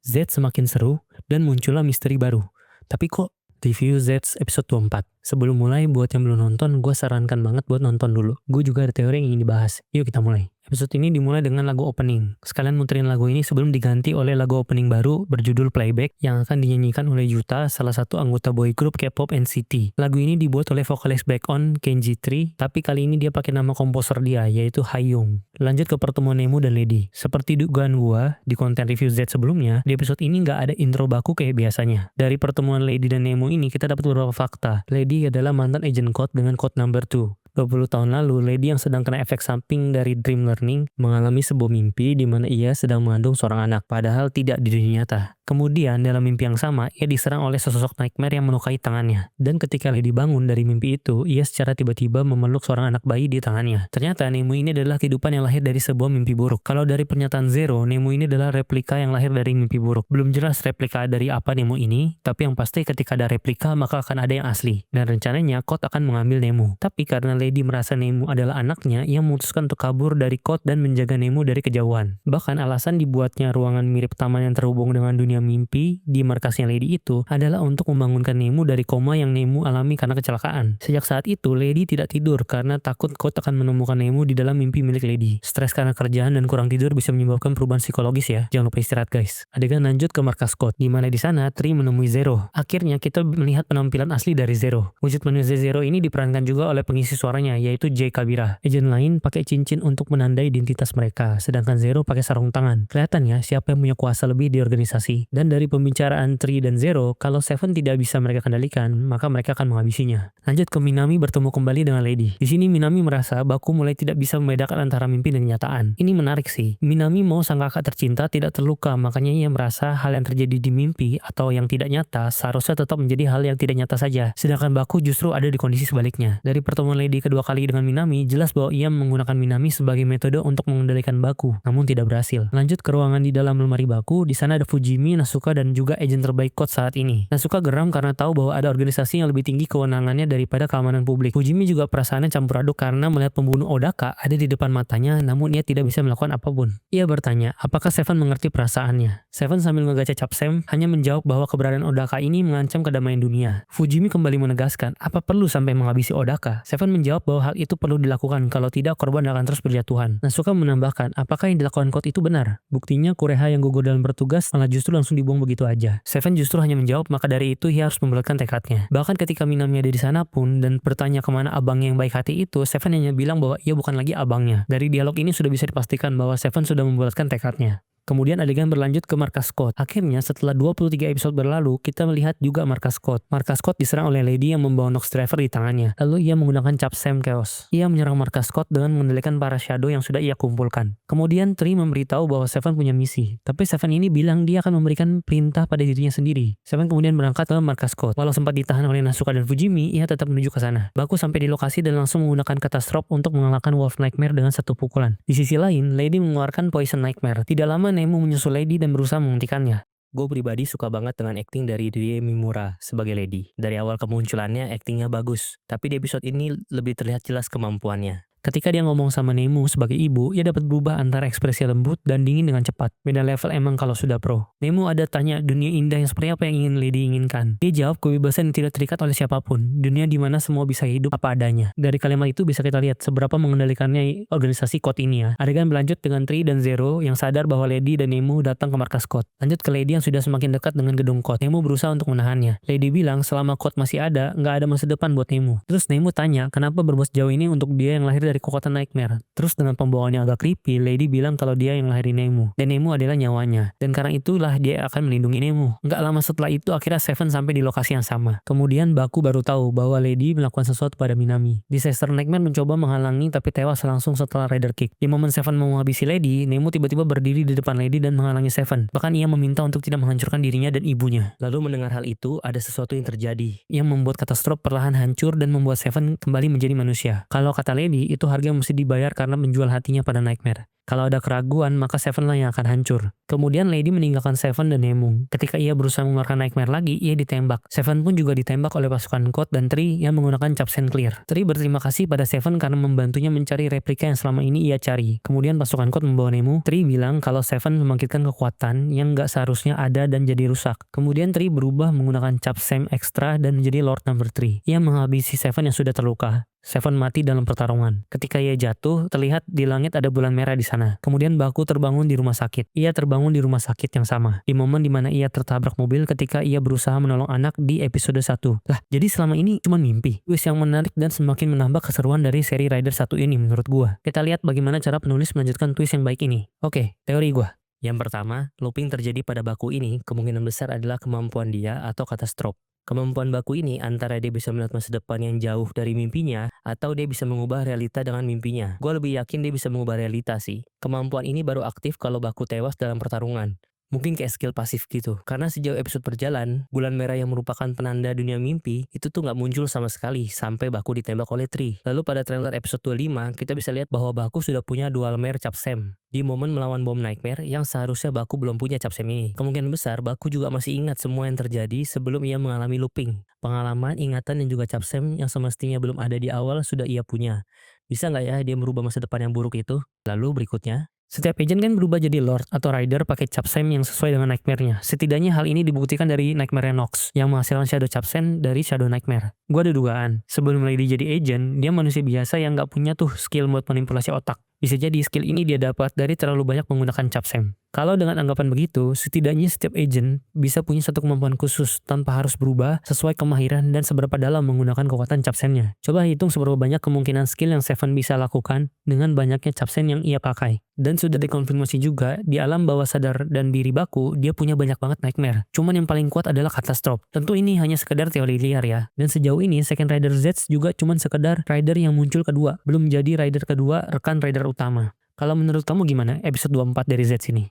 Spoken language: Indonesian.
Z semakin seru dan muncullah misteri baru. Tapi kok review Z episode 24? Sebelum mulai, buat yang belum nonton, gue sarankan banget buat nonton dulu. Gue juga ada teori yang ingin dibahas. Yuk kita mulai. Episode ini dimulai dengan lagu opening. Sekalian muterin lagu ini sebelum diganti oleh lagu opening baru berjudul Playback yang akan dinyanyikan oleh Yuta, salah satu anggota boy group K-pop NCT. Lagu ini dibuat oleh vokalis Baek On, Kenji 3, tapi kali ini dia pakai nama komposer dia, yaitu Hayoung. Lanjut ke pertemuan Nemu dan Lady. Seperti dugaan gua di konten review Z sebelumnya, di episode ini nggak ada intro baku kayak biasanya. Dari pertemuan Lady dan Nemu ini kita dapat beberapa fakta. Lady adalah mantan agent code dengan code number 2. 20 tahun lalu, Lady yang sedang kena efek samping dari dream learning mengalami sebuah mimpi di mana ia sedang mengandung seorang anak, padahal tidak di dunia nyata. Kemudian, dalam mimpi yang sama, ia diserang oleh sesosok nightmare yang melukai tangannya. Dan ketika Lady bangun dari mimpi itu, ia secara tiba-tiba memeluk seorang anak bayi di tangannya. Ternyata, Nemu ini adalah kehidupan yang lahir dari sebuah mimpi buruk. Kalau dari pernyataan Zero, Nemu ini adalah replika yang lahir dari mimpi buruk. Belum jelas replika dari apa Nemu ini, tapi yang pasti ketika ada replika, maka akan ada yang asli. Dan rencananya, Code akan mengambil Nemu. Tapi karena Lady merasa Nemu adalah anaknya, ia memutuskan untuk kabur dari Code dan menjaga Nemu dari kejauhan. Bahkan alasan dibuatnya ruangan mirip taman yang terhubung dengan dunia mimpi di markasnya Lady itu adalah untuk membangunkan Nemu dari koma yang Nemu alami karena kecelakaan. Sejak saat itu, Lady tidak tidur karena takut Code akan menemukan Nemu di dalam mimpi milik Lady. Stres karena kerjaan dan kurang tidur bisa menyebabkan perubahan psikologis ya. Jangan lupa istirahat guys. Adegan lanjut ke markas Code, di mana di sana Tri menemui Zero. Akhirnya kita melihat penampilan asli dari Zero. Wujud manusia Zero ini diperankan juga oleh pengisi suaranya, yaitu Jay Kabira. Agent lain pakai cincin untuk menandai identitas mereka, sedangkan Zero pakai sarung tangan. Kelihatan ya siapa yang punya kuasa lebih di organisasi. Dan dari pembicaraan Tri dan Zero, kalau Seven tidak bisa mereka kendalikan, maka mereka akan menghabisinya. Lanjut ke Minami bertemu kembali dengan Lady. Di sini Minami merasa Baku mulai tidak bisa membedakan antara mimpi dan kenyataan. Ini menarik sih. Minami mau sang kakak tercinta tidak terluka, makanya ia merasa hal yang terjadi di mimpi atau yang tidak nyata seharusnya tetap menjadi hal yang tidak nyata saja. Sedangkan Baku justru ada di kondisi sebaliknya. Dari pertemuan Lady kedua kali dengan Minami, jelas bahwa ia menggunakan Minami sebagai metode untuk mengendalikan Baku, namun tidak berhasil. Lanjut ke ruangan di dalam lemari Baku. Di sana ada Fujimi, Nasuka, dan juga agen terbaik Code saat ini. Nasuka geram karena tahu bahwa ada organisasi yang lebih tinggi kewenangannya daripada keamanan publik. Fujimi juga perasaannya campur aduk karena melihat pembunuh Odaka ada di depan matanya, namun ia tidak bisa melakukan apapun. Ia bertanya, apakah Seven mengerti perasaannya? Seven sambil ngegaca capsem hanya menjawab bahwa keberadaan Odaka ini mengancam kedamaian dunia. Fujimi kembali menegaskan, apa perlu sampai menghabisi Odaka? Seven menjawab bahwa hal itu perlu dilakukan, kalau tidak korban akan terus berjatuhan. Nasuka menambahkan, apakah yang dilakukan Code itu benar? Buktinya Kureha yang gugur dalam bertugas malah justru langsung dibuang begitu aja. Seven justru hanya menjawab, maka dari itu ia harus membulatkan tekadnya. Bahkan ketika Minami ada di sana pun dan bertanya kemana abangnya yang baik hati itu, Seven hanya bilang bahwa ia bukan lagi abangnya. Dari dialog ini sudah bisa dipastikan bahwa Seven sudah membulatkan tekadnya. Kemudian adegan berlanjut ke markas Code. Akhirnya setelah 23 episode berlalu, kita melihat juga markas Code. Markas Code diserang oleh Lady yang membawa Nox Driver di tangannya. Lalu ia menggunakan Capsem Chaos. Ia menyerang markas Code dengan mengendalikan para shadow yang sudah ia kumpulkan. Kemudian Tri memberitahu bahwa Seven punya misi. Tapi Seven ini bilang dia akan memberikan perintah pada dirinya sendiri. Seven kemudian berangkat ke markas Code. Walau sempat ditahan oleh Nasuka dan Fujimi, ia tetap menuju ke sana. Baku sampai di lokasi dan langsung menggunakan Catastrophe untuk mengalahkan Wolf Nightmare dengan satu pukulan. Di sisi lain, Lady mengeluarkan Poison Nightmare. Tidak lama Nemu menyusul Lady dan berusaha menghentikannya. Gue pribadi suka banget dengan akting dari Rie Mimura sebagai Lady. Dari awal kemunculannya aktingnya bagus, tapi di episode ini lebih terlihat jelas kemampuannya. Ketika dia ngomong sama Nemu sebagai ibu, ia dapat berubah antara ekspresi lembut dan dingin dengan cepat. Beda level emang kalau sudah pro. Nemu ada tanya dunia indah yang seperti apa yang ingin Lady inginkan. Dia jawab kebebasan yang tidak terikat oleh siapapun. Dunia di mana semua bisa hidup apa adanya. Dari kalimat itu bisa kita lihat seberapa mengendalikannya organisasi Code ini ya. Adegan berlanjut dengan Tri dan Zero yang sadar bahwa Lady dan Nemu datang ke markas Code. Lanjut ke Lady yang sudah semakin dekat dengan gedung Code. Nemu berusaha untuk menahannya. Lady bilang selama Code masih ada, nggak ada masa depan buat Nemu. Terus Nemu tanya kenapa berbuat sejauh ini untuk dia yang lahir dari kekuatan Nightmare. Terus dengan pembawaan yang agak creepy, Lady bilang kalau dia yang lahirin Nemu. Dan Nemu adalah nyawanya. Dan karena itulah dia akan melindungi Nemu. Nggak lama setelah itu akhirnya Seven sampai di lokasi yang sama. Kemudian Baku baru tahu bahwa Lady melakukan sesuatu pada Minami. Disaster Nightmare mencoba menghalangi tapi tewas langsung setelah Rider Kick. Di momen Seven mau menghabisi Lady, Nemu tiba-tiba berdiri di depan Lady dan menghalangi Seven. Bahkan ia meminta untuk tidak menghancurkan dirinya dan ibunya. Lalu mendengar hal itu, ada sesuatu yang terjadi. Yang membuat Catastrophe perlahan hancur dan membuat Seven kembali menjadi manusia. Kalau kata Lady, itu satu harga yang mesti dibayar karena menjual hatinya pada Nightmare. Kalau ada keraguan, maka Seven lah yang akan hancur. Kemudian Lady meninggalkan Seven dan Nemu. Ketika ia berusaha mengeluarkan Nightmare lagi, ia ditembak. Seven pun juga ditembak oleh pasukan Code dan Tree yang menggunakan cap sand clear. Tree berterima kasih pada Seven karena membantunya mencari replika yang selama ini ia cari. Kemudian pasukan Code membawa Nemu. Tree bilang kalau Seven membangkitkan kekuatan yang nggak seharusnya ada dan jadi rusak. Kemudian Tree berubah menggunakan cap sand ekstra dan menjadi Lord Number 3. Ia menghabisi Seven yang sudah terluka. Seven mati dalam pertarungan. Ketika ia jatuh, terlihat di langit ada bulan merah di sana. Kemudian Baku terbangun di rumah sakit. Ia terbangun di rumah sakit yang sama. Di momen dimana ia tertabrak mobil ketika ia berusaha menolong anak di episode 1. Lah, jadi selama ini cuma mimpi. Twist yang menarik dan semakin menambah keseruan dari seri Rider 1 ini menurut gua. Kita lihat bagaimana cara penulis melanjutkan twist yang baik ini. Oke, teori gua. Yang pertama, looping terjadi pada Baku ini kemungkinan besar adalah kemampuan dia atau kata stroke. Kemampuan Baku ini antara dia bisa melihat masa depan yang jauh dari mimpinya atau dia bisa mengubah realita dengan mimpinya. Gue lebih yakin dia bisa mengubah realita sih. Kemampuan ini baru aktif kalau Baku tewas dalam pertarungan. Mungkin kayak skill pasif gitu. Karena sejauh episode berjalan, bulan merah yang merupakan penanda dunia mimpi itu tuh nggak muncul sama sekali sampai Baku ditembak oleh Tree. Lalu pada trailer episode 25, kita bisa lihat bahwa Baku sudah punya dual mare cap Sam. Di momen melawan bom Nightmare yang seharusnya Baku belum punya cap Sam ini. Kemungkinan besar Baku juga masih ingat semua yang terjadi sebelum ia mengalami looping. Pengalaman, ingatan, dan juga cap Sam yang semestinya belum ada di awal sudah ia punya. Bisa nggak ya dia merubah masa depan yang buruk itu? Lalu berikutnya, setiap agent kan berubah jadi Lord atau Rider pakai cap Sam yang sesuai dengan Nightmare-nya. Setidaknya hal ini dibuktikan dari Nightmare Nox yang menghasilkan Shadow Cap Sam dari Shadow Nightmare. Gua ada dugaan, sebelum Lady jadi agent, dia manusia biasa yang nggak punya tuh skill buat manipulasi otak. Bisa jadi skill ini dia dapat dari terlalu banyak menggunakan cap Sam. Kalau dengan anggapan begitu, setidaknya setiap agent bisa punya satu kemampuan khusus tanpa harus berubah sesuai kemahiran dan seberapa dalam menggunakan kekuatan cap Sam-nya. Coba hitung seberapa banyak kemungkinan skill yang Seven bisa lakukan dengan banyaknya cap Sam yang ia pakai. Dan sudah dikonfirmasi juga di alam bawah sadar dan diri Baku, dia punya banyak banget Nightmare. Cuman yang paling kuat adalah Catastrophe. Tentu ini hanya sekedar teori liar ya. Dan sejauh ini Second Rider Z juga cuman sekedar Rider yang muncul kedua, belum jadi Rider kedua rekan Rider utama. Kalau menurut kamu gimana episode 24 dari Z ini?